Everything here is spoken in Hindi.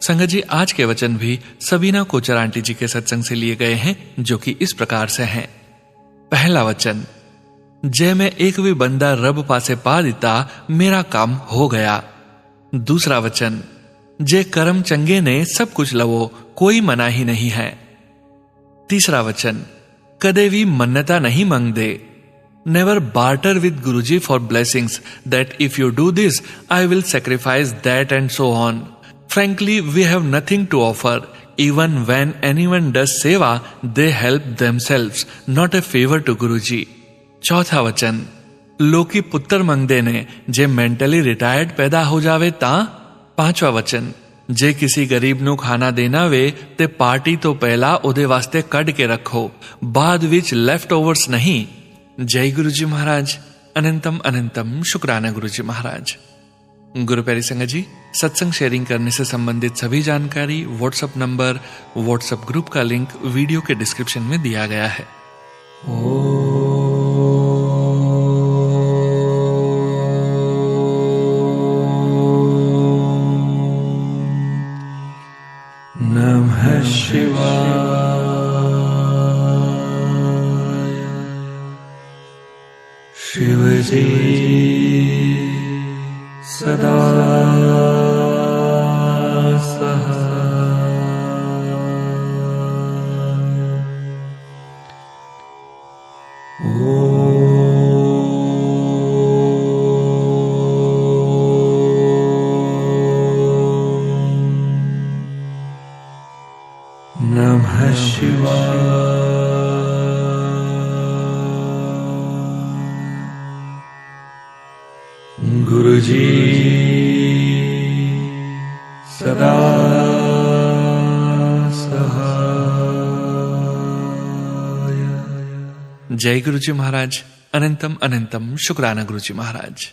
संगत जी, आज के वचन भी सबीना कोचर आंटी जी के सत्संग से लिए गए हैं, जो कि इस प्रकार से हैं। पहला वचन, जे मैं एक भी बंदा रब पासे पा दिता, मेरा काम हो गया। दूसरा वचन, जे कर्म चंगे ने सब कुछ लवो, कोई मना ही नहीं है। तीसरा वचन, कदे भी मन्नता नहीं मांगदे, never barter with Guruji for blessings that if you do this I will sacrifice that and so on. Frankly, we have nothing to offer. Even when anyone does seva, they help themselves, not a favor to Guruji. चौथा वचन, लोकी पुत्र मंगदे ने जे मेंटली रिटायर्ड पैदा हो जावे ता। पांचवा वचन, जे किसी गरीब नु खाना देना वे ते पार्टी तो पहला ओदे वास्ते कड के रखो, बाद विच लेफ्ट ओवर्स नहीं। जय गुरुजी महाराज। अनंतम अनंतम शुक्राना गुरुजी महाराज। गुरु प्यारी संगत जी, सत्संग शेयरिंग करने से संबंधित सभी जानकारी, व्हाट्सएप नंबर, व्हाट्सएप ग्रुप का लिंक वीडियो के डिस्क्रिप्शन में दिया गया है। नमः शिवाय। शिवजी सदा सहाय। नमः शिवाय। गुरुजी सदा सहाय। जय गुरुजी महाराज। अनंतम अनंतम शुक्राना गुरुजी महाराज।